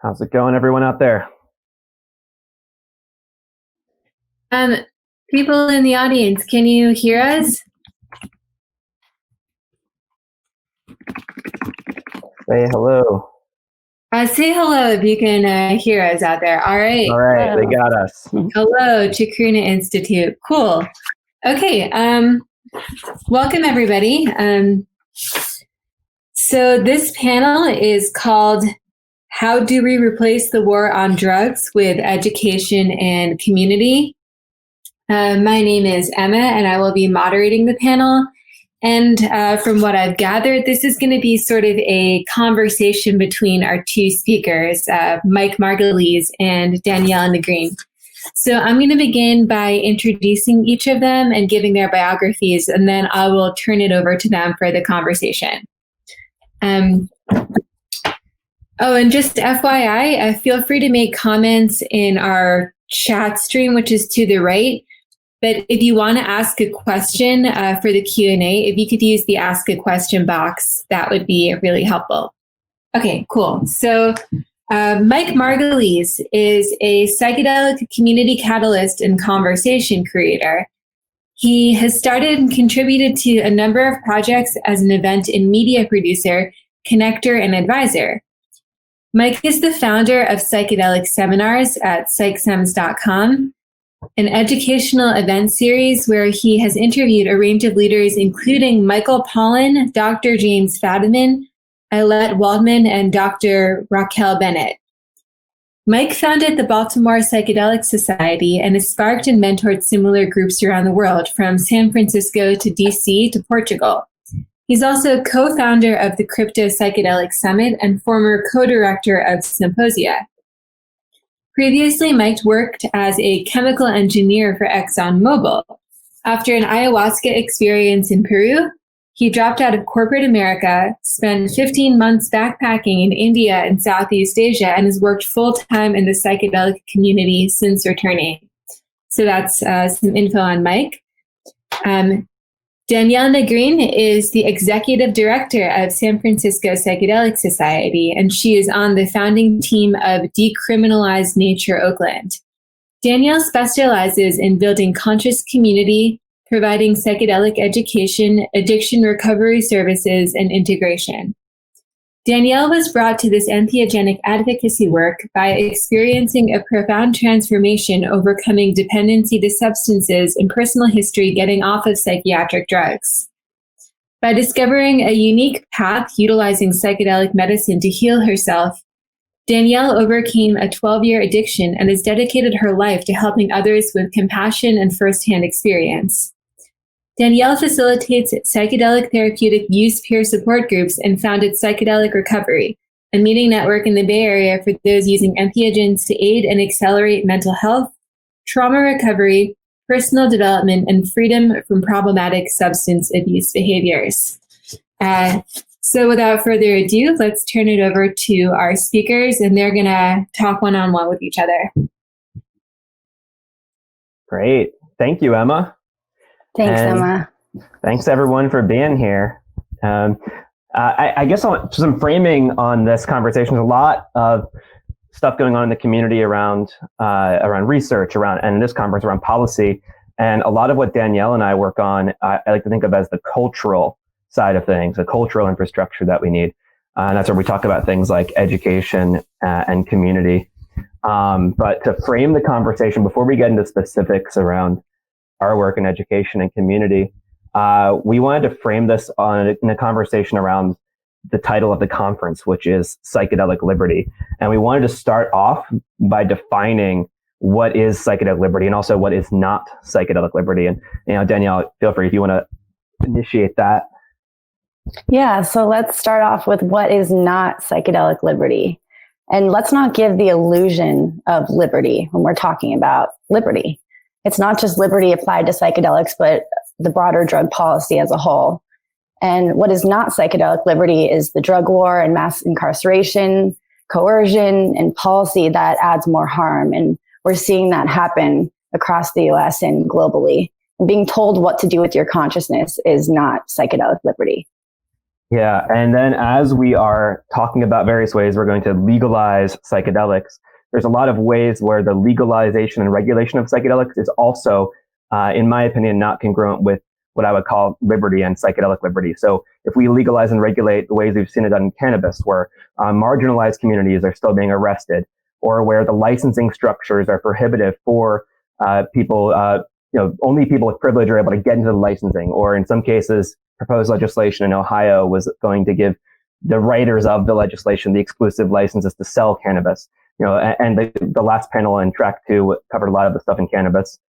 How's it going, everyone out there? People in the audience, can you hear us? Say hello. Say hello if you can hear us out there. All right. All right, they got us. Hello, Chakruna Institute. Cool. Okay. Welcome, everybody. So this panel is called How Do We Replace the War on Drugs with Education and Community? My name is Emma, and I will be moderating the panel. And from what I've gathered, this is going to be sort of a conversation between our two speakers, Mike Margolies and Danielle Negrin. So I'm going to begin by introducing each of them and giving their biographies, and then I will turn it over to them for the conversation. And just FYI, feel free to make comments in our chat stream, which is to the right. But if you want to ask a question for the Q&A, if you could use the Ask a Question box, that would be really helpful. Okay, cool. So Mike Margolies is a psychedelic community catalyst and conversation creator. He has started and contributed to a number of projects as an event and media producer, connector, and advisor. Mike is the founder of Psychedelic Seminars at psychsems.com, an educational event series where he has interviewed a range of leaders, including Michael Pollan, Dr. James Fadiman, Ayelet Waldman, and Dr. Raquel Bennett. Mike founded the Baltimore Psychedelic Society and has sparked and mentored similar groups around the world, from San Francisco to DC to Portugal. He's also co-founder of the Crypto Psychedelic Summit and former co-director of Symposia. Previously, Mike worked as a chemical engineer for ExxonMobil. After an ayahuasca experience in Peru, he dropped out of corporate America, spent 15 months backpacking in India and Southeast Asia, and has worked full-time in the psychedelic community since returning. So that's some info on Mike. Danielle Negrin is the executive director of San Francisco Psychedelic Society, and she is on the founding team of Decriminalized Nature Oakland. Danielle specializes in building conscious community, providing psychedelic education, addiction recovery services, and integration. Danielle was brought to this entheogenic advocacy work by experiencing a profound transformation, overcoming dependency to substances and personal history getting off of psychiatric drugs. By discovering a unique path utilizing psychedelic medicine to heal herself, Danielle overcame a 12-year addiction and has dedicated her life to helping others with compassion and firsthand experience. Danielle facilitates psychedelic therapeutic use peer support groups and founded Psychedelic Recovery, a meeting network in the Bay Area for those using entheogens to aid and accelerate mental health, trauma recovery, personal development, and freedom from problematic substance abuse behaviors. So without further ado, let's turn it over to our speakers, and they're going to talk one-on-one with each other. Great. Thank you, Emma. Thanks, Emma. Thanks, everyone, for being here. I guess some framing on this conversation. There's a lot of stuff going on in the community around research, and in this conference around policy. And a lot of what Danielle and I work on, I like to think of as the cultural side of things, the cultural infrastructure that we need. And that's where we talk about things like education and community. But to frame the conversation, before we get into specifics around our work in education and community, we wanted to frame this in a conversation around the title of the conference, which is Psychedelic Liberty. And we wanted to start off by defining what is psychedelic liberty and also what is not psychedelic liberty. And Danielle, feel free if you want to initiate that. Yeah, so let's start off with what is not psychedelic liberty. And let's not give the illusion of liberty when we're talking about liberty. It's not just liberty applied to psychedelics, but the broader drug policy as a whole. And what is not psychedelic liberty is the drug war and mass incarceration, coercion, and policy that adds more harm. And we're seeing that happen across the US and globally. And being told what to do with your consciousness is not psychedelic liberty. Yeah, and then as we are talking about various ways we're going to legalize psychedelics, there's a lot of ways where the legalization and regulation of psychedelics is also, in my opinion, not congruent with what I would call liberty and psychedelic liberty. So if we legalize and regulate the ways we've seen it done in cannabis, where marginalized communities are still being arrested, or where the licensing structures are prohibitive for people, only people with privilege are able to get into the licensing, or in some cases, proposed legislation in Ohio was going to give the writers of the legislation the exclusive licenses to sell cannabis. And the last panel in track 2 covered a lot of the stuff in cannabis.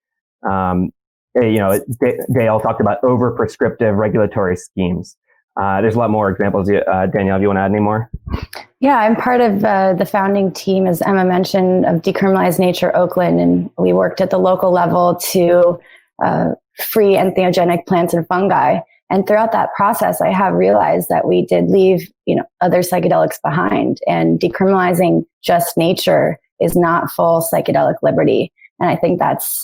Dale talked about over prescriptive regulatory schemes. There's a lot more examples. Danielle, if you want to add any more? Yeah, I'm part of the founding team, as Emma mentioned, of Decriminalized Nature Oakland, and we worked at the local level to free entheogenic plants and fungi. And throughout that process, I have realized that we did leave, other psychedelics behind, and decriminalizing just nature is not full psychedelic liberty. And I think that's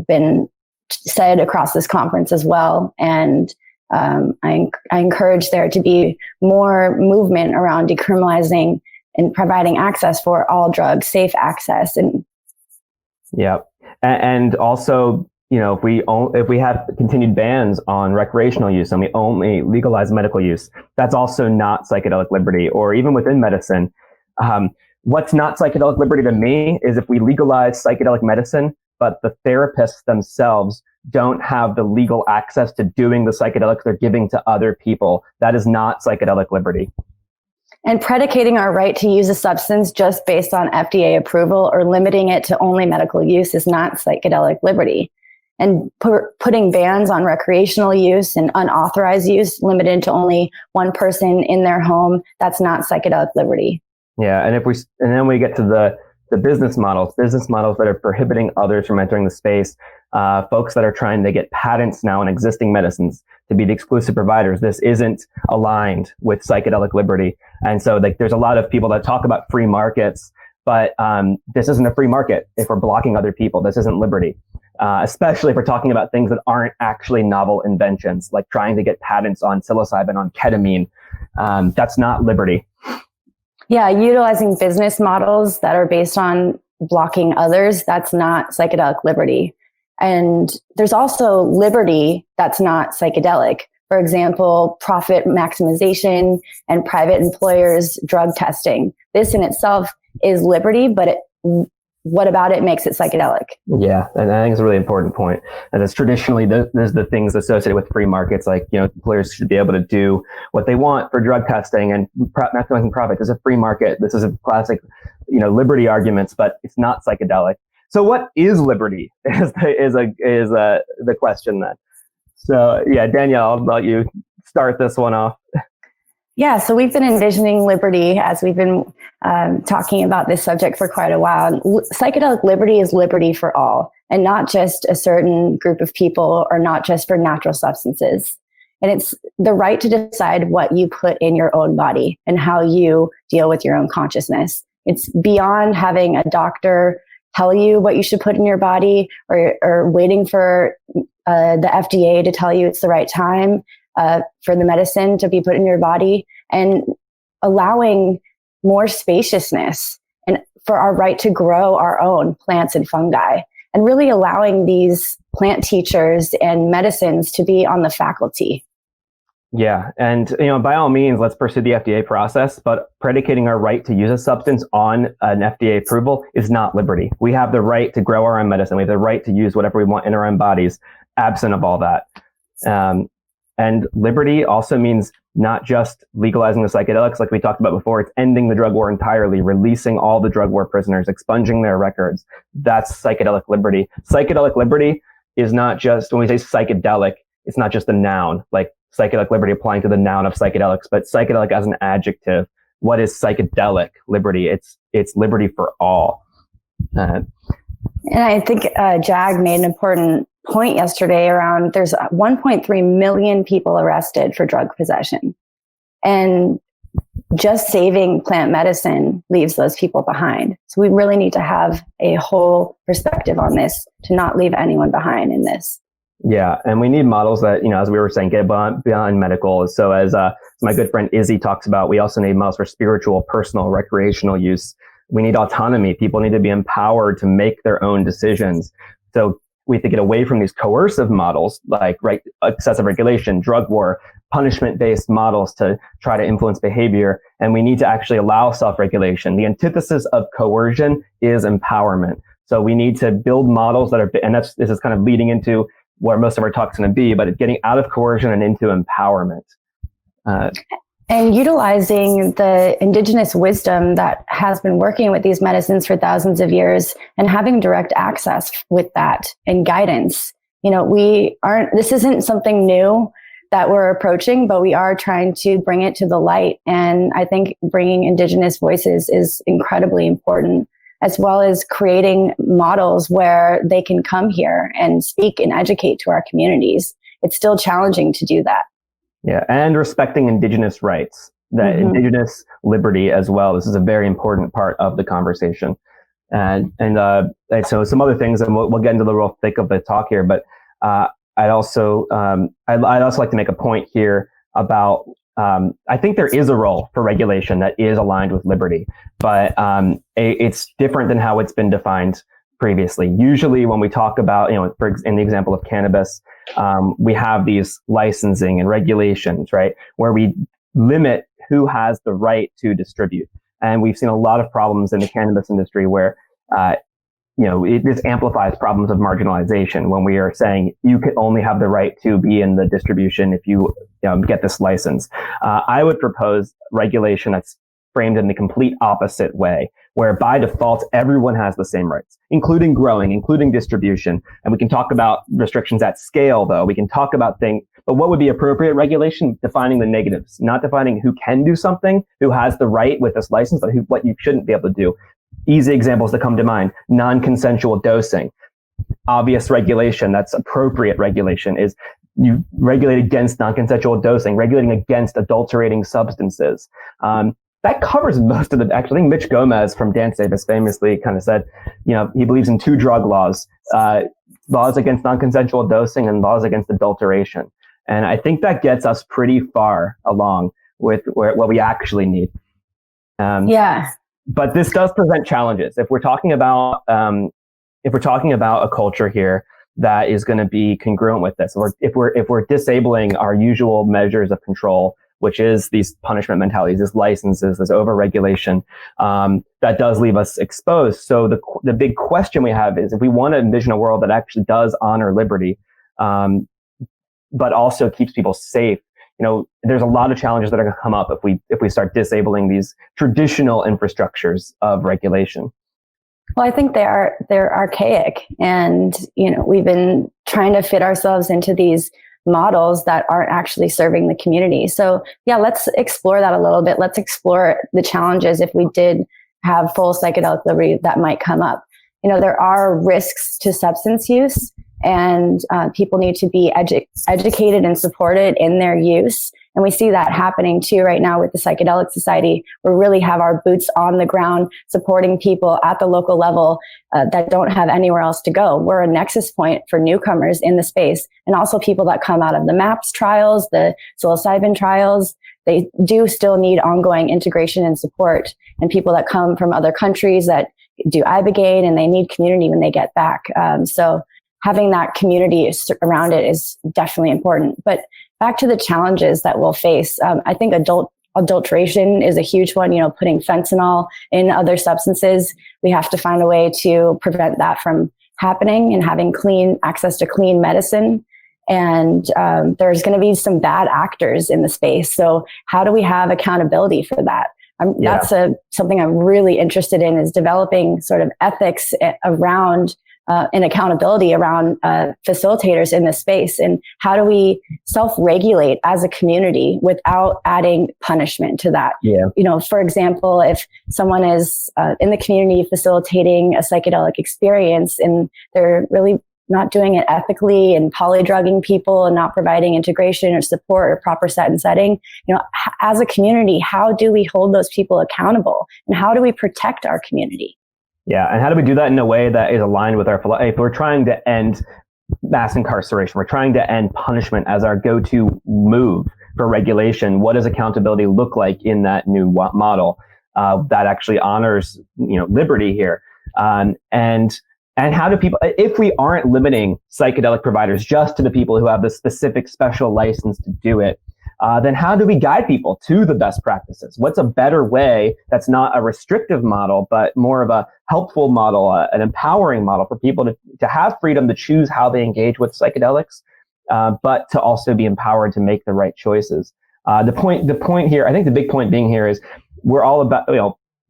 been said across this conference as well. And I encourage there to be more movement around decriminalizing and providing access for all drugs, safe access. And also, if we have continued bans on recreational use and we only legalize medical use, that's also not psychedelic liberty. Or even within medicine, what's not psychedelic liberty to me is if we legalize psychedelic medicine, but the therapists themselves don't have the legal access to doing the psychedelics they're giving to other people. That is not psychedelic liberty. And predicating our right to use a substance just based on FDA approval or limiting it to only medical use is not psychedelic liberty. And putting bans on recreational use and unauthorized use limited to only one person in their home, that's not psychedelic liberty. Yeah, and then we get to the business models that are prohibiting others from entering the space, folks that are trying to get patents now on existing medicines to be the exclusive providers. This isn't aligned with psychedelic liberty. And so there's a lot of people that talk about free markets, but this isn't a free market if we're blocking other people. This isn't liberty, especially if we're talking about things that aren't actually novel inventions, like trying to get patents on psilocybin, on ketamine. That's not liberty. Yeah, utilizing business models that are based on blocking others, that's not psychedelic liberty. And there's also liberty that's not psychedelic. For example, profit maximization and private employers' drug testing. This in itself is liberty, but what about it makes it psychedelic? Yeah, and I think it's a really important point. And it's traditionally there's the things associated with free markets, like employers should be able to do what they want for drug testing and maximizing profit. There's a free market. This is a classic, liberty arguments, but it's not psychedelic. So what is liberty? Is the question then? So yeah, Danielle, I'll let you start this one off. Yeah, so we've been envisioning liberty as we've been talking about this subject for quite a while. Psychedelic liberty is liberty for all, and not just a certain group of people, or not just for natural substances. And it's the right to decide what you put in your own body and how you deal with your own consciousness. It's beyond having a doctor tell you what you should put in your body, or waiting for the FDA to tell you it's the right time for the medicine to be put in your body, and allowing more spaciousness and for our right to grow our own plants and fungi, and really allowing these plant teachers and medicines to be on the faculty. Yeah. And, by all means, let's pursue the FDA process, but predicating our right to use a substance on an FDA approval is not liberty. We have the right to grow our own medicine. We have the right to use whatever we want in our own bodies, absent of all that. And liberty also means not just legalizing the psychedelics like we talked about before. It's ending the drug war entirely, releasing all the drug war prisoners, expunging their records. That's psychedelic liberty. Psychedelic liberty is not just, when we say psychedelic, it's not just a noun, like psychedelic liberty applying to the noun of psychedelics, but psychedelic as an adjective. What is psychedelic liberty? It's liberty for all. And I think Jag made an important point yesterday around there's 1.3 million people arrested for drug possession. And just saving plant medicine leaves those people behind. So we really need to have a whole perspective on this to not leave anyone behind in this. Yeah, and we need models that, as we were saying, get beyond medical. So as my good friend Izzy talks about, we also need models for spiritual, personal, recreational use. We need autonomy. People need to be empowered to make their own decisions. So we have to get away from these coercive models like excessive regulation, drug war, punishment-based models to try to influence behavior. And we need to actually allow self-regulation. The antithesis of coercion is empowerment. So we need to build models that are, and this is kind of leading into where most of our talk's going to be, but getting out of coercion and into empowerment. And utilizing the indigenous wisdom that has been working with these medicines for thousands of years and having direct access with that and guidance. This isn't something new that we're approaching, but we are trying to bring it to the light. And I think bringing indigenous voices is incredibly important, as well as creating models where they can come here and speak and educate to our communities. It's still challenging to do that. Yeah, and respecting Indigenous rights, that Indigenous liberty as well. This is a very important part of the conversation. And so some other things, and we'll get into the real thick of the talk here, but I'd also like to make a point here about, I think there is a role for regulation that is aligned with liberty, but it's different than how it's been defined previously. Usually when we talk about, in the example of cannabis, we have these licensing and regulations, right, where we limit who has the right to distribute. And we've seen a lot of problems in the cannabis industry where, this amplifies problems of marginalization when we are saying you can only have the right to be in the distribution if you, get this license. I would propose regulation that's framed in the complete opposite way, where by default, everyone has the same rights, including growing, including distribution. And we can talk about restrictions at scale, though. We can talk about things, but what would be appropriate regulation? Defining the negatives, not defining who can do something, who has the right with this license, but what you shouldn't be able to do. Easy examples that come to mind: non-consensual dosing. Obvious regulation, that's appropriate regulation, is you regulate against non-consensual dosing, regulating against adulterating substances. That covers most of actually, I think Mitch Gomez from Dance Davis famously kind of said, he believes in 2 drug laws, laws against non-consensual dosing and laws against adulteration. And I think that gets us pretty far along with what we actually need. But this does present challenges. If we're talking about a culture here that is going to be congruent with this, or if we're disabling our usual measures of control, which is these punishment mentalities, these licenses, this overregulation, that does leave us exposed. So the big question we have is, if we want to envision a world that actually does honor liberty, but also keeps people safe, there's a lot of challenges that are going to come up if we start disabling these traditional infrastructures of regulation. Well, I think they're archaic, and we've been trying to fit ourselves into these models that aren't actually serving the community. So yeah, let's explore that a little bit. Let's explore the challenges if we did have full psychedelic liberty that might come up. There are risks to substance use, and people need to be educated and supported in their use. And we see that happening too right now with the Psychedelic Society. We really have our boots on the ground supporting people at the local level that don't have anywhere else to go. We're a nexus point for newcomers in the space, and also people that come out of the MAPS trials, the psilocybin trials. They do still need ongoing integration and support, and people that come from other countries that do ibogaine, and they need community when they get back. So having that community around it is definitely important. But back to the challenges that we'll face. I think adulteration is a huge one, putting fentanyl in other substances. We have to find a way to prevent that from happening and having access to clean medicine. And there's going to be some bad actors in the space. So how do we have accountability for that? That's something I'm really interested in, is developing sort of ethics around and accountability around facilitators in this space. And how do we self-regulate as a community without adding punishment to that? For example, if someone is in the community facilitating a psychedelic experience and they're really not doing it ethically and polydrugging people and not providing integration or support or proper set and setting, as a community, how do we hold those people accountable? And how do we protect our community? Yeah, and how do we do that in a way that is aligned with our philosophy? If we're trying to end mass incarceration. We're trying to end punishment as our go-to move for regulation. What does accountability look like in that new model that actually honors, liberty here? And how do people, if we aren't limiting psychedelic providers just to the people who have the specific special license to do it, then how do we guide people to the best practices? What's a better way that's not a restrictive model, but more of a helpful model, an empowering model for people to have freedom to choose how they engage with psychedelics, but to also be empowered to make the right choices? The point here, I think the big point being here is we're all about,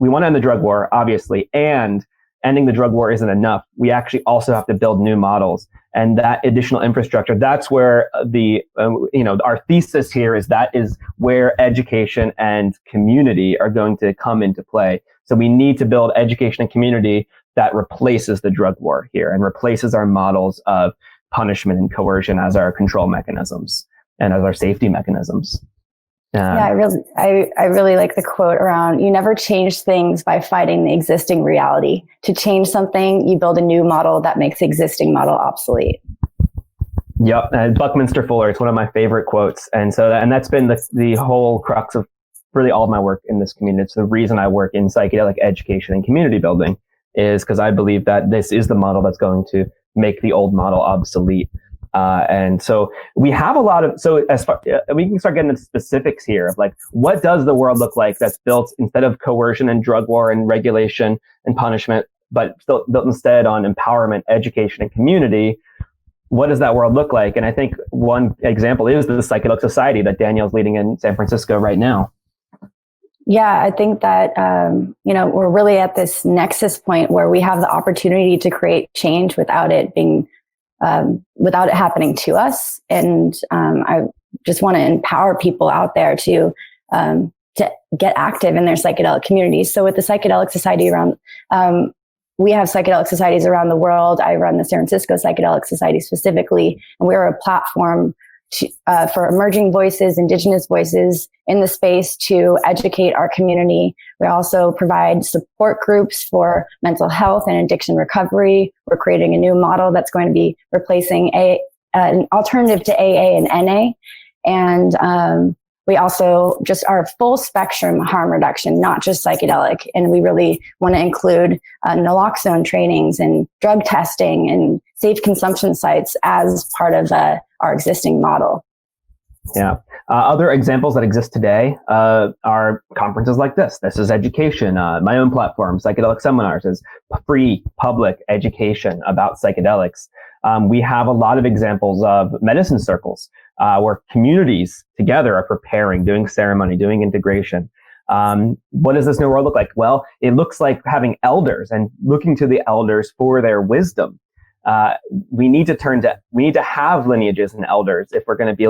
we want to end the drug war, obviously, and ending the drug war isn't enough. We actually also have to build new models, and that additional infrastructure. That's where our thesis here is that is where education and community are going to come into play. So we need to build education and community that replaces the drug war here and replaces our models of punishment and coercion as our control mechanisms and as our safety mechanisms. I really like the quote around, you never change things by fighting the existing reality. To change something, you build a new model that makes the existing model obsolete. Yep. And Buckminster Fuller, it's one of my favorite quotes. And that's been the whole crux of really all of my work in this community. It's the reason I work in psychedelic education and community building, is because I believe that this is the model that's going to make the old model obsolete. And so we have we can start getting into specifics here of like, what does the world look like that's built instead of coercion and drug war and regulation and punishment, but still built instead on empowerment, education, and community? What does that world look like? And I think one example is the Psychedelic Society that Danielle's leading in San Francisco right now. Yeah, I think that, we're really at this nexus point where we have the opportunity to create change without it happening to us. And I just want to empower people out there to get active in their psychedelic communities. So with the Psychedelic Society we have psychedelic societies around the world. I run the San Francisco Psychedelic Society specifically, and we're a platform for emerging voices, Indigenous voices in the space to educate our community. We also provide support groups for mental health and addiction recovery. We're creating a new model that's going to be replacing an alternative to AA and NA. And we also just are full spectrum harm reduction, not just psychedelic. And we really want to include naloxone trainings and drug testing and safe consumption sites as part of our existing model. Yeah. Other examples that exist today are conferences like this. This is education. My own platform, Psychedelic Seminars, is free public education about psychedelics. We have a lot of examples of medicine circles where communities together are preparing, doing ceremony, doing integration. What does this new world look like? Well, it looks like having elders and looking to the elders for their wisdom. We need to have lineages and elders if we're going to be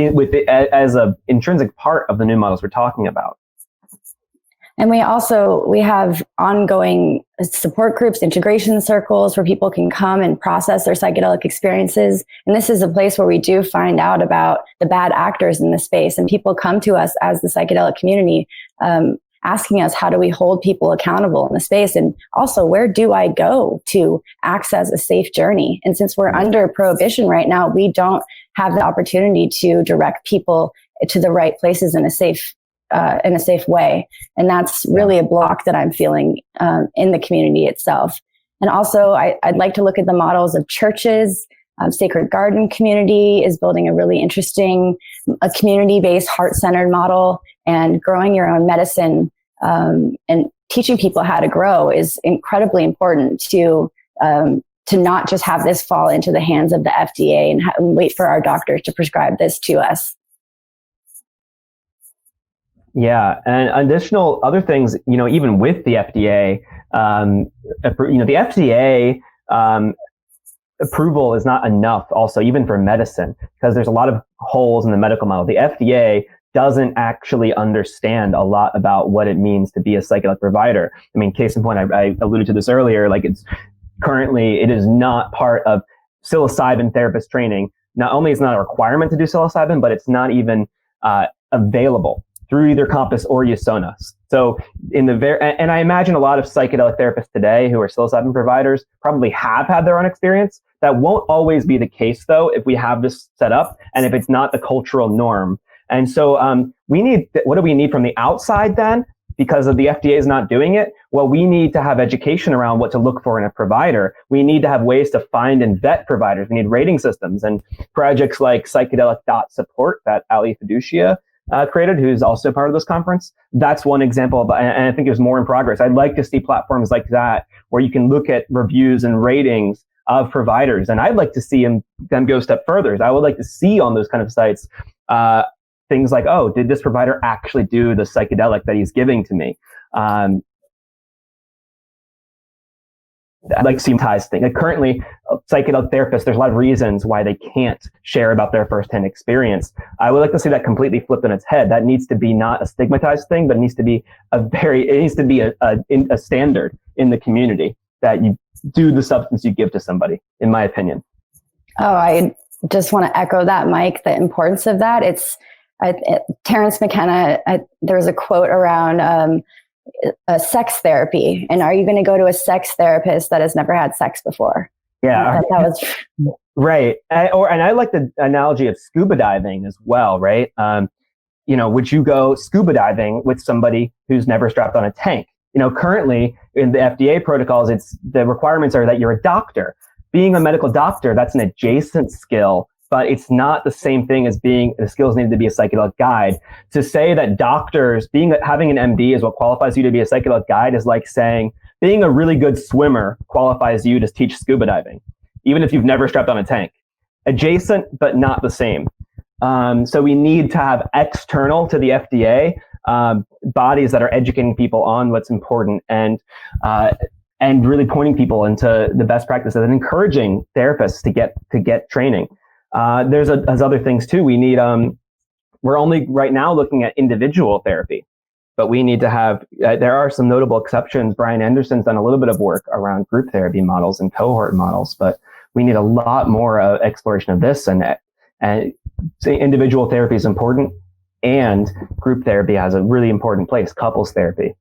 with it as an intrinsic part of the new models we're talking about. And we have ongoing support groups, integration circles where people can come and process their psychedelic experiences. And this is a place where we do find out about the bad actors in the space. And people come to us as the psychedelic community, asking us, how do we hold people accountable in the space? And also, where do I go to access a safe journey? And since we're under prohibition right now, we don't have the opportunity to direct people to the right places in a safe way. And that's really a block that I'm feeling in the community itself. And also, I'd like to look at the models of churches. Sacred Garden Community is building a really interesting, community-based, heart-centered model, and growing your own medicine and teaching people how to grow is incredibly important to not just have this fall into the hands of the FDA and wait for our doctors to prescribe this to us. Yeah, and additional other things, even with the FDA, the FDA approval is not enough also, even for medicine, because there's a lot of holes in the medical model. The FDA doesn't actually understand a lot about what it means to be a psychedelic provider. I mean, case in point, I alluded to this earlier, like it is not part of psilocybin therapist training. Not only is it not a requirement to do psilocybin, but it's not even available through either Compass or Usona. So and I imagine a lot of psychedelic therapists today who are psilocybin providers probably have had their own experience, That won't always be the case, though, if we have this set up and if it's not the cultural norm. And so what do we need from the outside then? Because of the FDA is not doing it? Well, we need to have education around what to look for in a provider. We need to have ways to find and vet providers. We need rating systems and projects like Psychedelic.support that Ali Fiducia created, who's also part of this conference. That's one example, and I think there's more in progress. I'd like to see platforms like that where you can look at reviews and ratings of providers. And I'd like to see them go a step further. I would like to see on those kind of sites things like, oh, did this provider actually do the psychedelic that he's giving to me? I'd like to see ties thing. Like currently, psychedelic therapists, there's a lot of reasons why they can't share about their firsthand experience. I would like to see that completely flipped on its head. That needs to be not a stigmatized thing, but it needs to be a standard in the community that you do the substance you give to somebody, in my opinion. Oh, I just want to echo that, Mike, the importance of that. Terrence McKenna, there's a quote around sex therapy. And are you going to go to a sex therapist that has never had sex before? Yeah. That was right. And I like the analogy of scuba diving as well, right? Would you go scuba diving with somebody who's never strapped on a tank? Currently in the FDA protocols, the requirements are that you're a doctor. Being a medical doctor, that's an adjacent skill, but it's not the same thing as the skills needed to be a psychedelic guide. To say that having an MD is what qualifies you to be a psychedelic guide is like saying being a really good swimmer qualifies you to teach scuba diving, even if you've never strapped on a tank. Adjacent, but not the same. So we need to have external to the FDA bodies that are educating people on what's important and really pointing people into the best practices and encouraging therapists to get training. There's other things too. We need, we're only right now looking at individual therapy, but we need to have, there are some notable exceptions. Brian Anderson's done a little bit of work around group therapy models and cohort models, but we need a lot more exploration of this, and individual therapy is important, and group therapy has a really important place, couples therapy.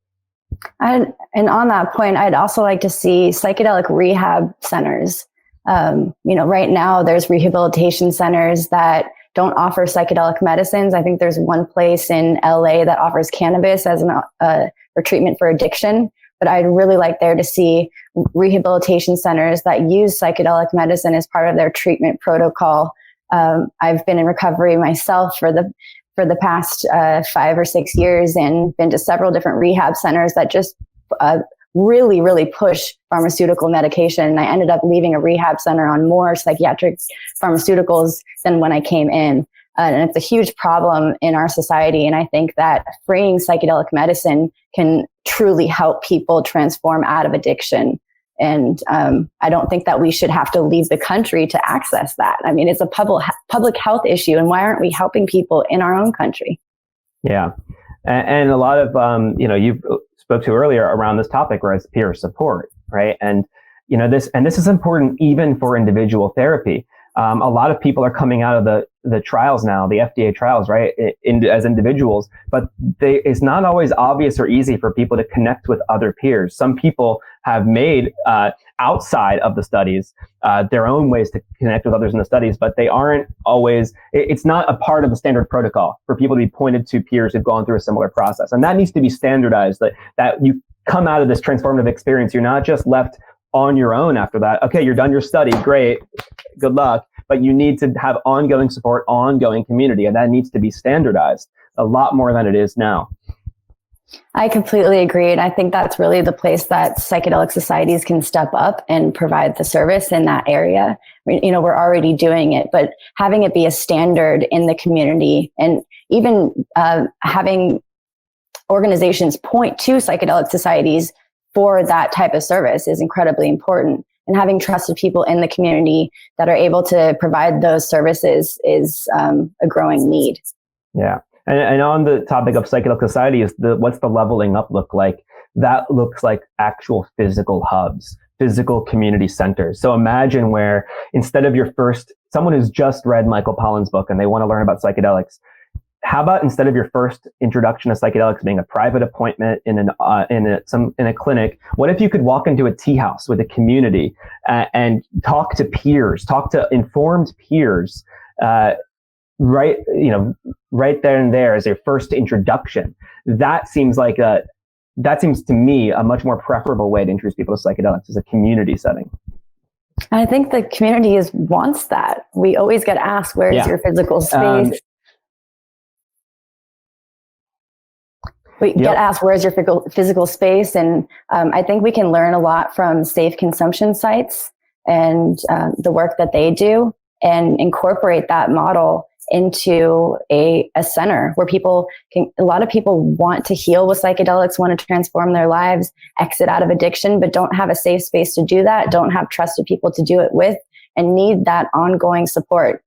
And on that point, I'd also like to see psychedelic rehab centers. Right now there's rehabilitation centers that don't offer psychedelic medicines. I think there's one place in LA that offers cannabis as for treatment for addiction. But I'd really like there to see rehabilitation centers that use psychedelic medicine as part of their treatment protocol. I've been in recovery myself for the past 5 or 6 years and been to several different rehab centers that just really, really push pharmaceutical medication. And I ended up leaving a rehab center on more psychiatric pharmaceuticals than when I came in. And it's a huge problem in our society. And I think that freeing psychedelic medicine can truly help people transform out of addiction. And I don't think that we should have to leave the country to access that. I mean, it's a public health issue. And why aren't we helping people in our own country? Yeah. And a lot of, you spoke to earlier around this topic, whereas peer support, right? And, this is important even for individual therapy. A lot of people are coming out of the trials now, the FDA trials, right, as individuals, but it's not always obvious or easy for people to connect with other peers. Some people have made outside of the studies their own ways to connect with others in the studies, but they aren't always, it's not a part of the standard protocol for people to be pointed to peers who've gone through a similar process. And that needs to be standardized, that you come out of this transformative experience, you're not just left on your own after that. Okay, you're done your study, great, good luck. But you need to have ongoing support, ongoing community, and that needs to be standardized a lot more than it is now. I completely agree. And I think that's really the place that psychedelic societies can step up and provide the service in that area. We're already doing it, but having it be a standard in the community, and even having organizations point to psychedelic societies for that type of service is incredibly important. And having trusted people in the community that are able to provide those services is a growing need. Yeah. And on the topic of psychedelic societies, what's the leveling up look like? That looks like actual physical hubs, physical community centers. So imagine where instead of someone who's just read Michael Pollan's book and they want to learn about psychedelics, how about instead of your first introduction to psychedelics being a private appointment in a clinic, what if you could walk into a tea house with a community and talk to peers, talk to informed peers, right there and there as your first introduction? That seems to me a much more preferable way to introduce people to psychedelics, as a community setting. I think the community wants that. We always get asked, where is your physical space? We get asked, where's your physical space? And I think we can learn a lot from safe consumption sites and the work that they do, and incorporate that model into a center where a lot of people want to heal with psychedelics, want to transform their lives, exit out of addiction, but don't have a safe space to do that, don't have trusted people to do it with, and need that ongoing support.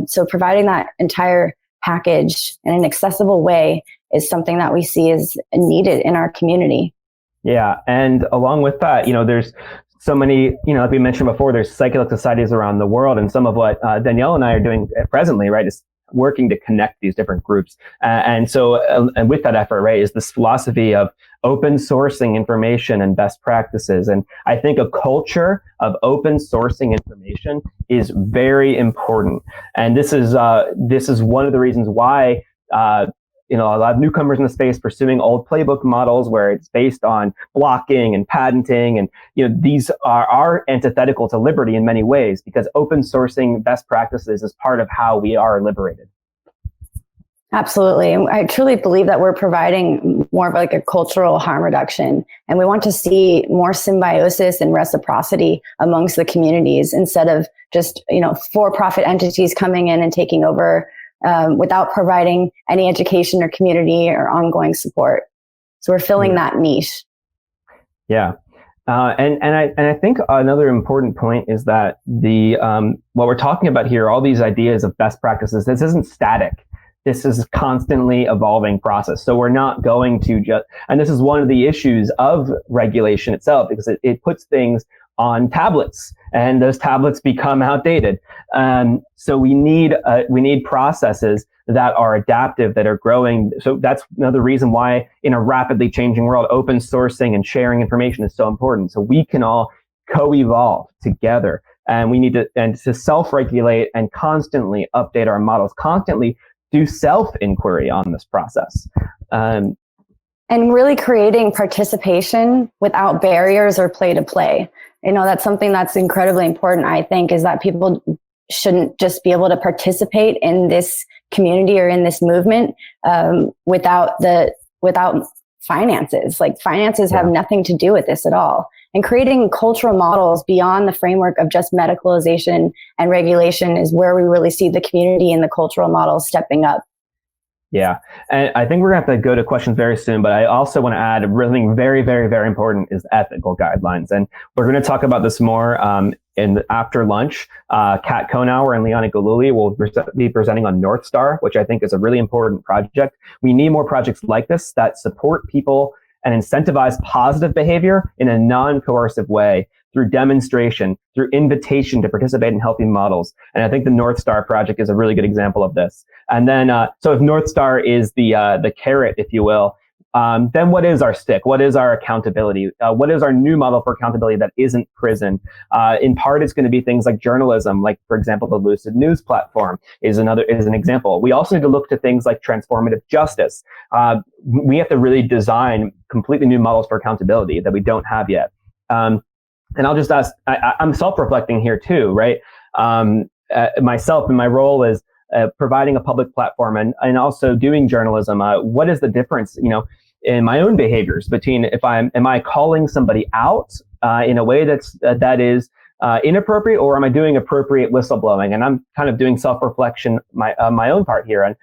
So providing that entire package in an accessible way is something that we see is needed in our community. Yeah. And along with that, there's so many, like we mentioned before, there's psychedelic societies around the world. And some of what Danielle and I are doing presently, right, is working to connect these different groups. And with that effort, right, is this philosophy of open sourcing information and best practices. And I think a culture of open sourcing information is very important. And this is one of the reasons why, a lot of newcomers in the space pursuing old playbook models where it's based on blocking and patenting. And, these are antithetical to liberty in many ways, because open sourcing best practices is part of how we are liberated. Absolutely. And I truly believe that we're providing more of like a cultural harm reduction. And we want to see more symbiosis and reciprocity amongst the communities, instead of just, for-profit entities coming in and taking over without providing any education or community or ongoing support. So we're filling that niche. Yeah. And I think another important point is that what we're talking about here, all these ideas of best practices, this isn't static. This is a constantly evolving process. So we're not going to and this is one of the issues of regulation itself, because it puts things on tablets, and those tablets become outdated. So we need processes that are adaptive, that are growing. So that's another reason why, in a rapidly changing world, open sourcing and sharing information is so important. So we can all co-evolve together, and we need to self-regulate and constantly update our models, constantly do self-inquiry on this process. And really creating participation without barriers or play. That's something that's incredibly important, I think, is that people shouldn't just be able to participate in this community or in this movement without finances. Like, finances have nothing to do with this at all. And creating cultural models beyond the framework of just medicalization and regulation is where we really see the community and the cultural models stepping up. Yeah. And I think we're going to have to go to questions very soon, but I also want to add something very, very, very important is ethical guidelines. And we're going to talk about this more after lunch. Kat Konauer and Liana Galuli will be presenting on North Star, which I think is a really important project. We need more projects like this that support people and incentivize positive behavior in a non-coercive way, through demonstration, through invitation to participate in healthy models. And I think the North Star project is a really good example of this. And then, so if North Star is the carrot, if you will, then what is our stick? What is our accountability? What is our new model for accountability that isn't prison? In part, it's going to be things like journalism, like, for example, the Lucid News platform is an example. We also need to look to things like transformative justice. We have to really design completely new models for accountability that we don't have yet. And I'll just ask, I'm self-reflecting here too, right? Myself and my role is providing a public platform and also doing journalism. What is the difference, in my own behaviors between am I calling somebody out in a way that is inappropriate, or am I doing appropriate whistleblowing? And I'm kind of doing self-reflection my own part here. And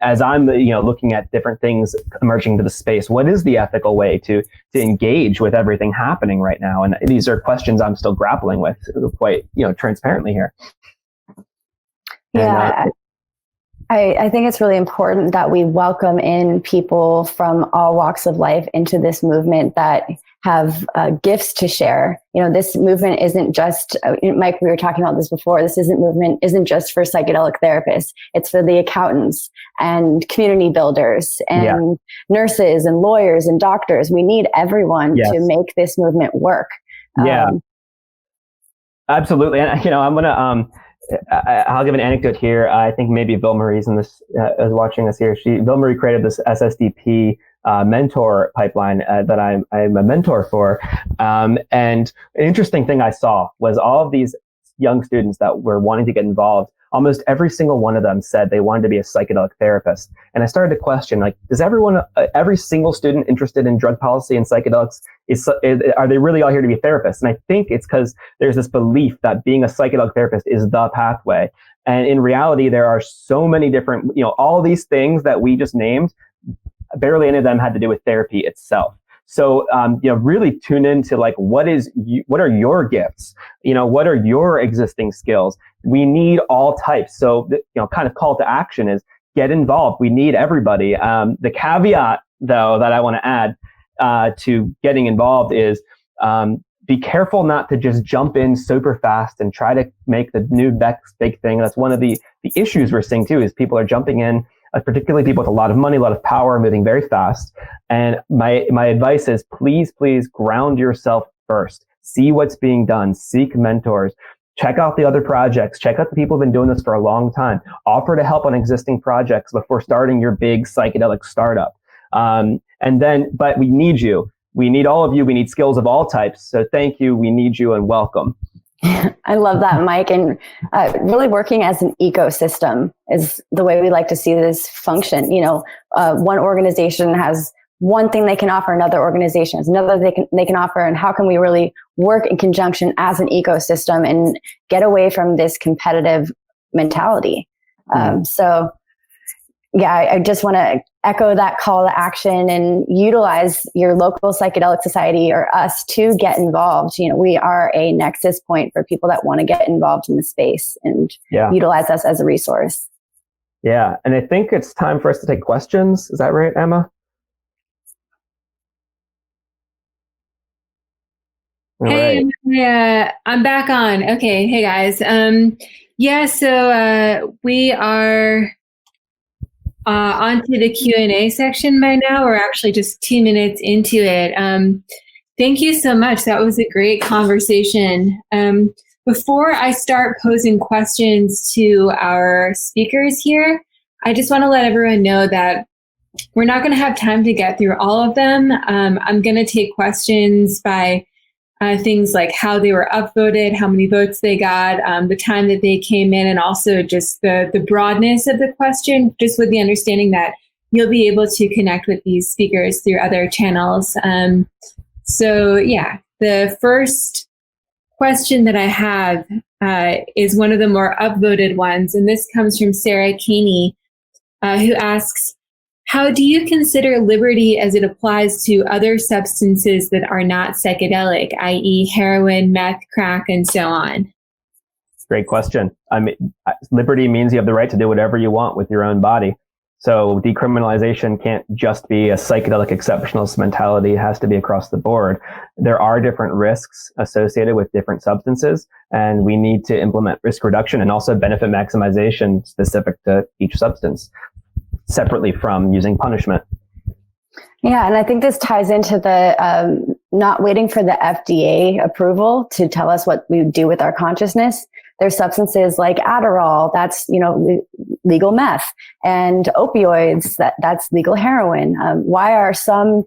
as I'm looking at different things emerging into the space, what is the ethical way to engage with everything happening right now? And these are questions I'm still grappling with quite transparently here. Yeah. I think it's really important that we welcome in people from all walks of life into this movement that have gifts to share. This movement isn't just, Mike, we were talking about this before, movement isn't just for psychedelic therapists. It's for the accountants and community builders and nurses and lawyers and doctors. We need everyone to make this movement work. Absolutely. And, I'm going to, I'll give an anecdote here. I think maybe Bill Marie's is watching us here. Bill Marie created this SSDP mentor pipeline that I'm a mentor for. And an interesting thing I saw was all of these young students that were wanting to get involved. Almost every single one of them said they wanted to be a psychedelic therapist. And I started to question, does every single student interested in drug policy and psychedelics, are they really all here to be therapists? And I think it's because there's this belief that being a psychedelic therapist is the pathway. And in reality, there are so many different, all these things that we just named, barely any of them had to do with therapy itself. So, really tune into what are your gifts? What are your existing skills? We need all types. So, kind of call to action is get involved. We need everybody. The caveat though, that I want to add, to getting involved is, be careful not to just jump in super fast and try to make the new next big thing. That's one of the issues we're seeing too, is people are jumping in, particularly people with a lot of money, a lot of power, moving very fast. And my advice is please ground yourself first. See what's being done. Seek mentors. Check out the other projects. Check out the people who've been doing this for a long time. Offer to help on existing projects before starting your big psychedelic startup. But we need you. We need all of you. We need skills of all types. So thank you. We need you and welcome. I love that, Mike. And really working as an ecosystem is the way we like to see this function. One organization has one thing they can offer, another organization has another they can offer, and how can we really work in conjunction as an ecosystem and get away from this competitive mentality? I just want to echo that call to action and utilize your local psychedelic society or us to get involved. We are a nexus point for people that want to get involved in the space and utilize us as a resource. Yeah. And I think it's time for us to take questions. Is that right, Emma? Hey, I'm back on. Okay. Hey guys. So we are onto the Q&A section by now. We're actually just 2 minutes into it. Thank you so much. That was a great conversation. Before I start posing questions to our speakers here, I just want to let everyone know that we're not going to have time to get through all of them. I'm going to take questions by things like how they were upvoted, how many votes they got, the time that they came in, and also just the broadness of the question, just with the understanding that you'll be able to connect with these speakers through other channels. The first question that I have is one of the more upvoted ones, and this comes from Sarah Caney, who asks, how do you consider liberty as it applies to other substances that are not psychedelic, i.e. heroin, meth, crack, and so on? Great question. Liberty means you have the right to do whatever you want with your own body. So decriminalization can't just be a psychedelic exceptionalist mentality. It has to be across the board. There are different risks associated with different substances, and we need to implement risk reduction and also benefit maximization specific to each substance, separately from using punishment. Yeah, and I think this ties into the not waiting for the FDA approval to tell us what we do with our consciousness. There's substances like Adderall, that's legal meth, and opioids, that's legal heroin. Why are some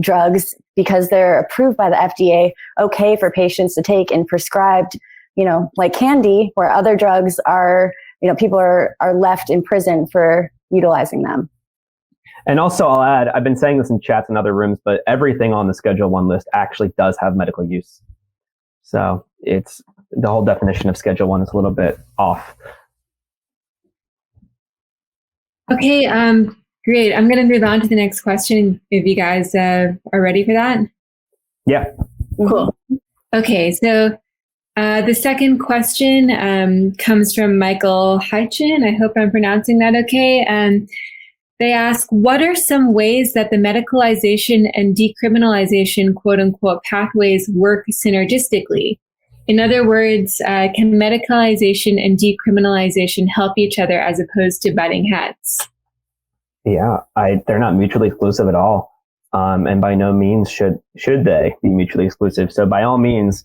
drugs, because they're approved by the FDA, okay for patients to take and prescribed, like candy, where other drugs are, people are left in prison for utilizing them? And also I'll add, I've been saying this in chats in other rooms, but everything on the Schedule 1 list actually does have medical use. So it's the whole definition of Schedule 1 is a little bit off. Okay, great. I'm going to move on to the next question if you guys are ready for that. Yeah. Cool. Okay, so the second question comes from Michael Hychin. I hope I'm pronouncing that okay. They ask, what are some ways that the medicalization and decriminalization, quote unquote, pathways work synergistically? In other words, can medicalization and decriminalization help each other as opposed to butting heads? Yeah, they're not mutually exclusive at all. And by no means should they be mutually exclusive. So by all means,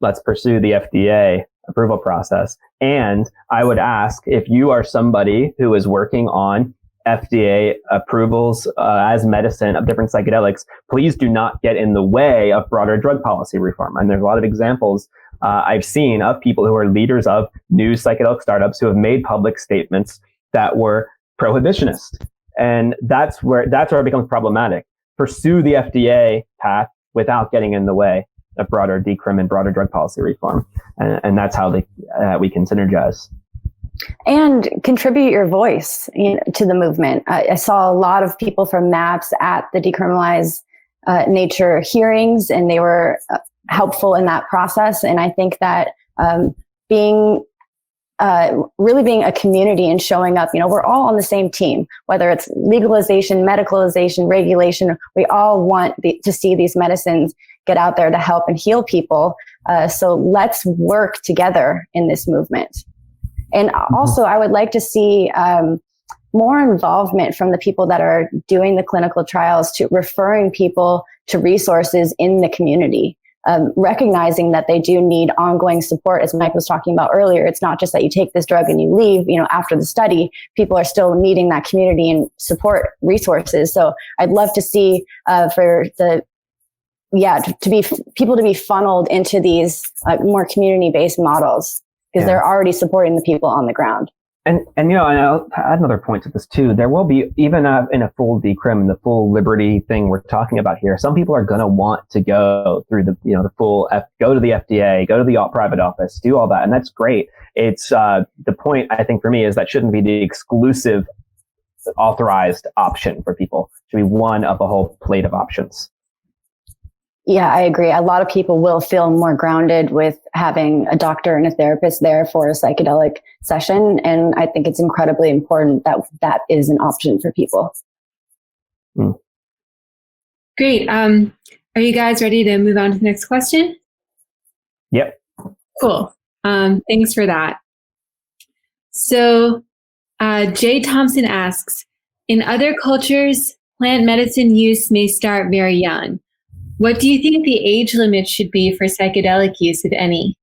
let's pursue the FDA approval process. And I would ask, if you are somebody who is working on FDA approvals as medicine of different psychedelics, please do not get in the way of broader drug policy reform. And there's a lot of examples I've seen of people who are leaders of new psychedelic startups who have made public statements that were prohibitionist. And that's where it becomes problematic. Pursue the FDA path without getting in the way of broader decrim and broader drug policy reform. And that's how we can synergize. And contribute your voice to the movement. I saw a lot of people from MAPS at the Decriminalized Nature hearings, and they were helpful in that process. And I think that really being a community and showing up, we're all on the same team, whether it's legalization, medicalization, regulation, we all want to see these medicines get out there to help and heal people. So let's work together in this movement. And also, I would like to see more involvement from the people that are doing the clinical trials to referring people to resources in the community, recognizing that they do need ongoing support. As Mike was talking about earlier, it's not just that you take this drug and you leave, after the study. People are still needing that community and support resources. So I'd love to see people to be funneled into these more community-based models, because they're already supporting the people on the ground. And I'll add another point to this too. There will be, even in a full decrim, the full liberty thing we're talking about here, some people are going to want to go through the full go to the FDA, go to the private office, do all that. And that's great. It's the point, I think, for me, is that shouldn't be the exclusive authorized option for people. It should be one of a whole plate of options. Yeah, I agree. A lot of people will feel more grounded with having a doctor and a therapist there for a psychedelic session. And I think it's incredibly important that that is an option for people. Great. Are you guys ready to move on to the next question? Yep. Cool. Thanks for that. So Jay Thompson asks, in other cultures, plant medicine use may start very young. What do you think the age limit should be for psychedelic use, if any?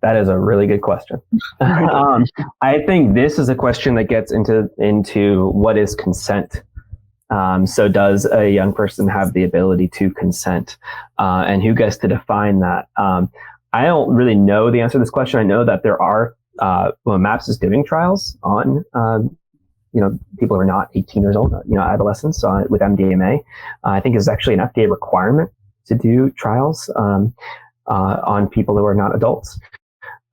That is a really good question. I think this is a question that gets into what is consent. So does a young person have the ability to consent? And who gets to define that? I don't really know the answer to this question. I know that there are, MAPS is doing trials on people who are not 18 years old, adolescents with MDMA. I think it's actually an FDA requirement to do trials on people who are not adults.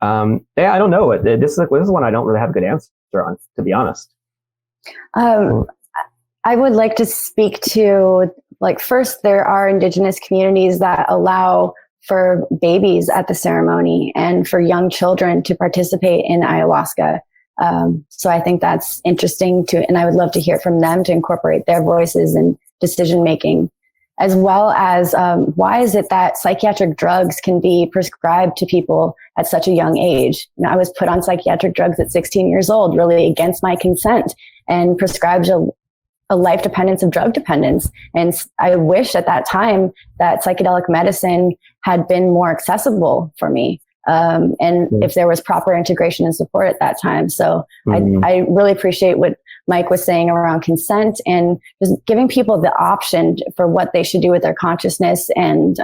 I don't know. This is one I don't really have a good answer on, to be honest. I would like to speak to, first, there are Indigenous communities that allow for babies at the ceremony and for young children to participate in ayahuasca. So I think that's interesting and I would love to hear from them to incorporate their voices in decision making, as well as why is it that psychiatric drugs can be prescribed to people at such a young age? I was put on psychiatric drugs at 16 years old, really against my consent, and prescribed a life dependence of drug dependence. And I wish at that time that psychedelic medicine had been more accessible for me. If there was proper integration and support at that time. So I really appreciate what Mike was saying around consent and just giving people the option for what they should do with their consciousness, and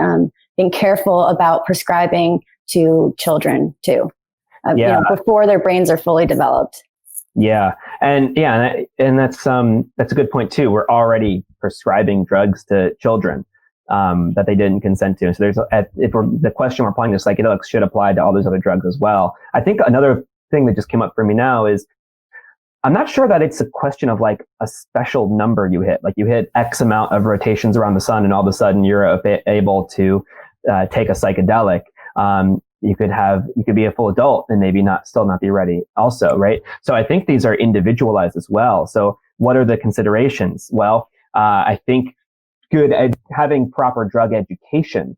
being careful about prescribing to children too, before their brains are fully developed. Yeah. And that's a good point too. We're already prescribing drugs to children that they didn't consent to. So the question we're applying to psychedelics should apply to all those other drugs as well. I think another thing that just came up for me now is I'm not sure that it's a question of a special number you hit. You hit X amount of rotations around the sun and all of a sudden you're able to take a psychedelic. You could be a full adult and maybe still not be ready also, right? So I think these are individualized as well. So what are the considerations? Well, I think having proper drug education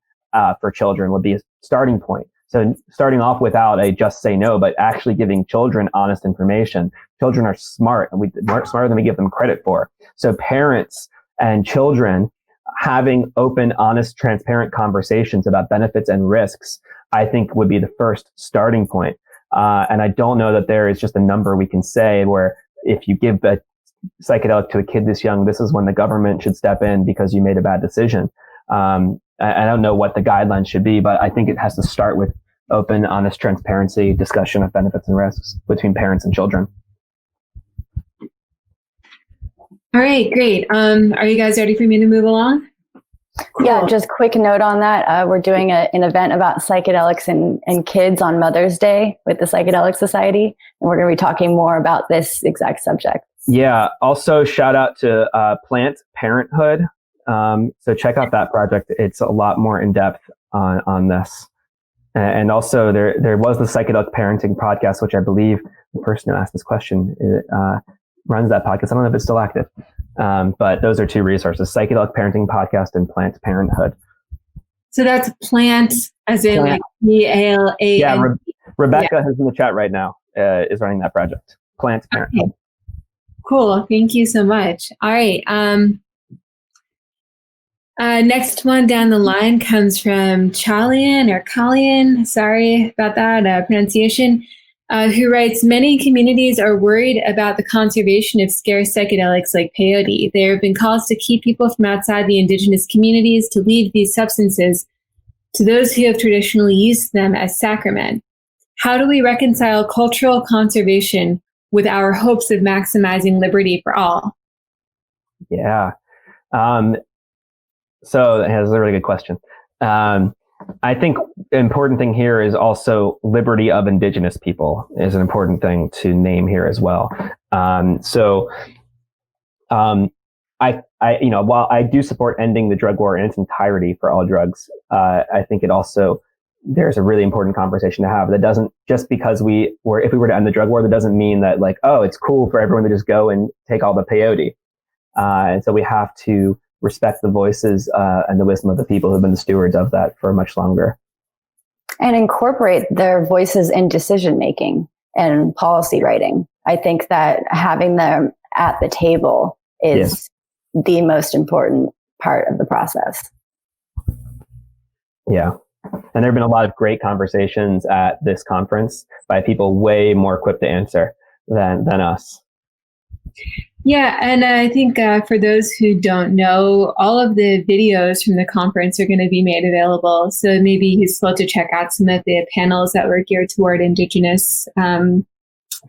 for children would be a starting point. So starting off without a just say no, but actually giving children honest information. Children are smart, and more smarter than we give them credit for. So parents and children having open, honest, transparent conversations about benefits and risks, I think would be the first starting point. And I don't know that there is just a number we can say where if you give a psychedelic to a kid this young, this is when the government should step in because you made a bad decision. I don't know what the guidelines should be, but I think it has to start with open, honest, transparency, discussion of benefits and risks between parents and children. All right, great. Are you guys ready for me to move along? Cool. Yeah, just quick note on that. We're doing an event about psychedelics and kids on Mother's Day with the Psychedelic Society, and we're going to be talking more about this exact subject. Yeah, also shout out to Plant Parenthood. So check out that project. It's a lot more in depth on this. And also there was the Psychedelic Parenting podcast, which I believe the person who asked this question runs that podcast. I don't know if it's still active. But those are two resources: Psychedelic Parenting Podcast and Plant Parenthood. So that's plant as in like PLA. Yeah, Rebecca, who's in the chat right now, is running that project. Plant Parenthood. Okay. Cool. Thank you so much. All right. Next one down the line comes from Chalian or Kalian. Sorry about that pronunciation. Who writes, many communities are worried about the conservation of scarce psychedelics like peyote. There have been calls to keep people from outside the indigenous communities to leave these substances to those who have traditionally used them as sacrament. How do we reconcile cultural conservation with our hopes of maximizing liberty for all? Yeah. So that's a really good question. I think the important thing here is also liberty of indigenous people is an important thing to name here as well. While I do support ending the drug war in its entirety for all drugs, I think there's a really important conversation to have that doesn't, just because if we were to end the drug war, that doesn't mean that like, oh, it's cool for everyone to just go and take all the peyote. And so we have to respect the voices and the wisdom of the people who've been the stewards of that for much longer. And incorporate their voices in decision making and policy writing. I think that having them at the table is the most important part of the process. Yeah. And there have been a lot of great conversations at this conference by people way more equipped to answer than us. Yeah, and I think for those who don't know, all of the videos from the conference are going to be made available. So maybe useful to check out some of the panels that were geared toward indigenous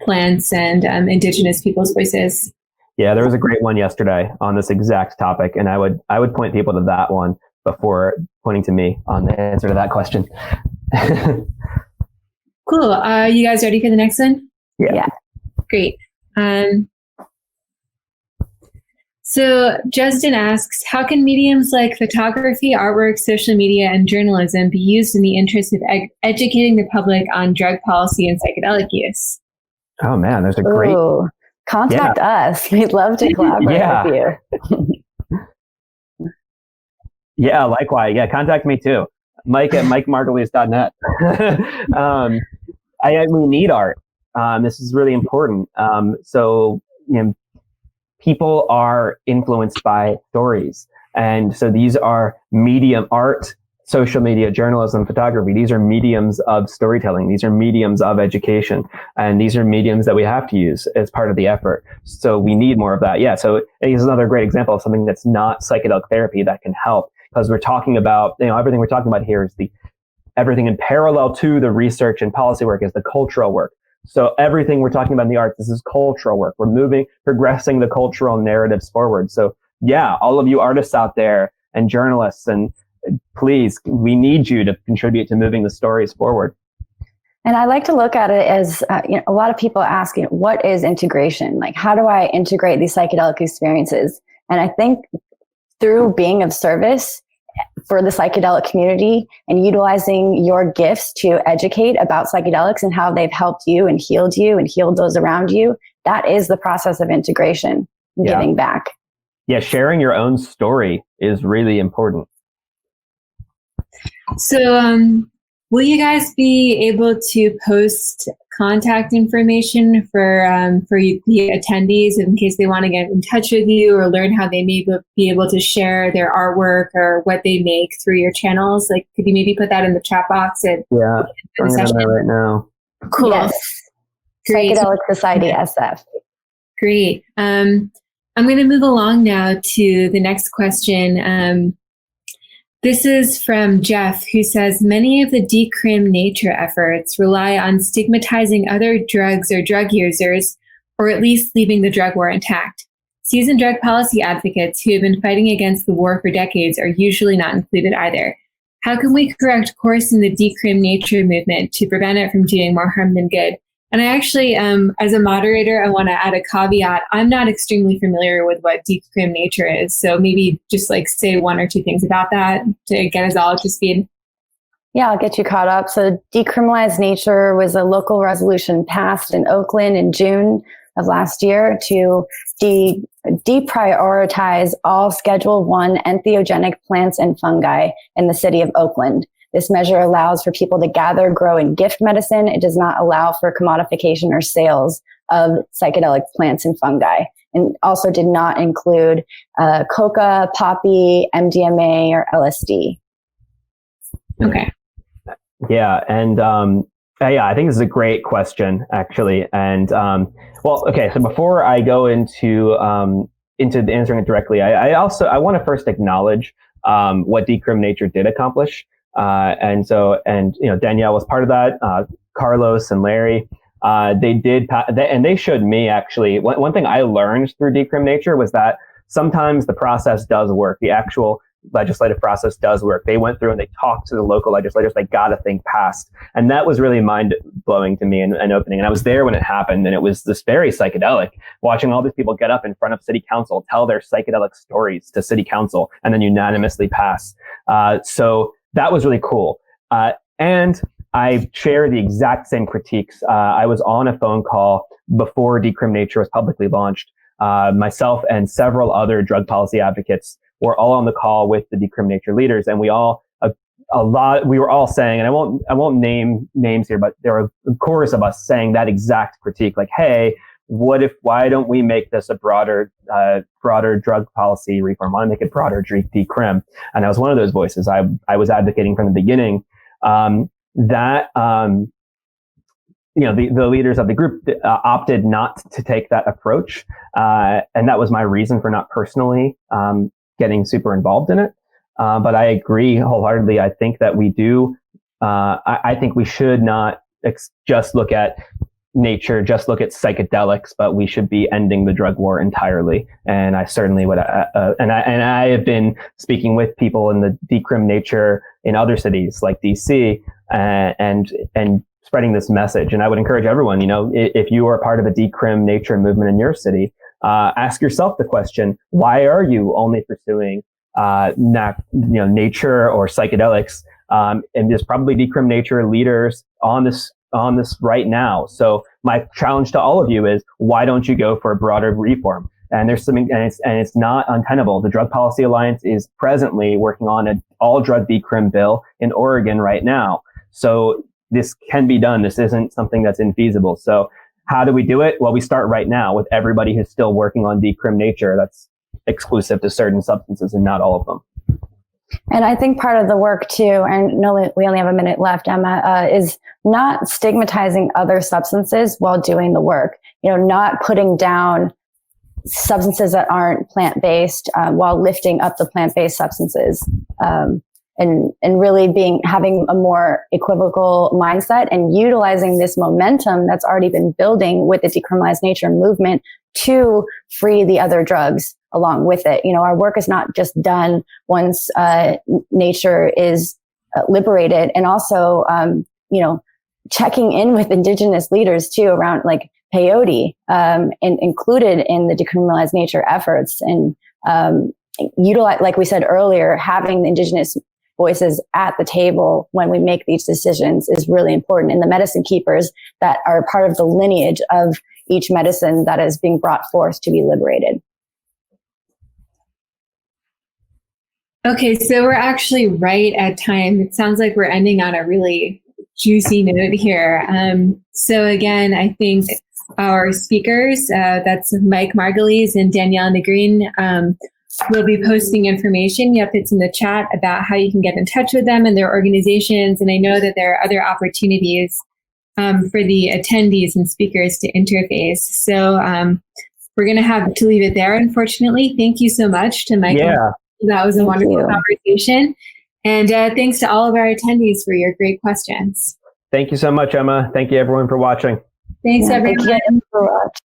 plants and indigenous people's voices. Yeah, there was a great one yesterday on this exact topic, and I would point people to that one before pointing to me on the answer to that question. Cool. You guys ready for the next one? Yeah. Great. So Justin asks, how can mediums like photography, artwork, social media, and journalism be used in the interest of educating the public on drug policy and psychedelic use? Oh man, there's a great... Contact us. We'd love to collaborate with you. Yeah, likewise. Yeah, contact me too. Mike at Margolies.net. We need art. This is really important. People are influenced by stories. And so these are art, social media, journalism, photography. These are mediums of storytelling. These are mediums of education. And these are mediums that we have to use as part of the effort. So we need more of that. Yeah. So it's another great example of something that's not psychedelic therapy that can help, because we're talking about, everything we're talking about here is everything in parallel to the research and policy work is the cultural work. So everything we're talking about in the arts, this is cultural work. We're progressing the cultural narratives forward. So yeah, all of you artists out there and journalists, and please, we need you to contribute to moving the stories forward. And I like to look at it as, a lot of people ask, what is integration? Like, how do I integrate these psychedelic experiences? And I think through being of service for the psychedelic community and utilizing your gifts to educate about psychedelics and how they've helped you and healed those around you, that is the process of integration. giving back. Yeah, sharing your own story is really important. So, will you guys be able to post contact information for the attendees in case they want to get in touch with you or learn how they may be able to share their artwork or what they make through your channels? Like, could you maybe put that in the chat box? I'm going to right now. Cool. Yes. Great. Psychedelic Society SF. Great. I'm going to move along now to the next question. This is from Jeff, who says, many of the Decrim Nature efforts rely on stigmatizing other drugs or drug users, or at least leaving the drug war intact. Seasoned drug policy advocates who have been fighting against the war for decades are usually not included either. How can we correct course in the Decrim Nature movement to prevent it from doing more harm than good? And I actually, as a moderator, I want to add a caveat. I'm not extremely familiar with what Decrim Nature is. So maybe just like say one or two things about that to get us all up to speed. Yeah, I'll get you caught up. So Decriminalized Nature was a local resolution passed in Oakland in June of last year to deprioritize all Schedule I entheogenic plants and fungi in the city of Oakland. This measure allows for people to gather, grow, and gift medicine. It does not allow for commodification or sales of psychedelic plants and fungi, and also did not include coca, poppy, MDMA, or LSD. Okay. Yeah, and I think this is a great question, actually. And so before I go into answering it directly, I want to first acknowledge what Decrim Nature did accomplish. And Danielle was part of that. Carlos and Larry, they did, and they showed me actually. One thing I learned through Decrim Nature was that sometimes the process does work. The actual legislative process does work. They went through and they talked to the local legislators. They got a thing passed, and that was really mind blowing to me and opening. And I was there when it happened, and it was this very psychedelic. Watching all these people get up in front of city council, tell their psychedelic stories to city council, and then unanimously pass. So that was really cool. And I share the exact same critiques. I was on a phone call before Decrim Nature was publicly launched. Myself and several other drug policy advocates were all on the call with the Decrim Nature leaders, and we were all saying, and I won't name names here, but there were a chorus of us saying that exact critique, like, hey, why don't we make this a broader drug policy reform? Why don't we make it broader decrim? And I was one of those voices. I was advocating from the beginning, that the leaders of the group opted not to take that approach. And that was my reason for not personally, getting super involved in it. But I agree wholeheartedly. I think that we do, I think we should not just look at nature, just look at psychedelics, but we should be ending the drug war entirely. And I certainly would, and I have been speaking with people in the Decrim Nature in other cities like DC, and spreading this message. And I would encourage everyone, if you are part of a Decrim Nature movement in your city, ask yourself the question: why are you only pursuing nature or psychedelics? And there's probably Decrim Nature leaders on this right now. So my challenge to all of you is, why don't you go for a broader reform? And there's something, and it's not untenable. The Drug Policy Alliance is presently working on an all drug decrim bill in Oregon right now. So this can be done. This isn't something that's infeasible. So how do we do it? Well, we start right now with everybody who's still working on Decrim Nature that's exclusive to certain substances and not all of them. And I think part of the work too, and no, we only have a minute left, Emma, is not stigmatizing other substances while doing the work. Not putting down substances that aren't plant-based while lifting up the plant-based substances, and really having a more equivocal mindset and utilizing this momentum that's already been building with the Decriminalized Nature movement to free the other drugs along with it. Our work is not just done once nature is liberated, and also, checking in with Indigenous leaders too around like peyote, and included in the Decriminalized Nature efforts, and utilize, like we said earlier, having the Indigenous voices at the table when we make these decisions is really important. And the medicine keepers that are part of the lineage of each medicine that is being brought forth to be liberated. Okay, so we're actually right at time. It sounds like we're ending on a really juicy note here. So again, I think our speakers, that's Mike Margolies and Danielle Negrin, will be posting information. Yep, it's in the chat about how you can get in touch with them and their organizations. And I know that there are other opportunities for the attendees and speakers to interface. So we're going to have to leave it there, unfortunately. Thank you so much to Mike. Yeah. That was a wonderful conversation. And thanks to all of our attendees for your great questions. Thank you so much, Emma. Thank you, everyone, for watching. Thanks, everyone. Thank you for watching.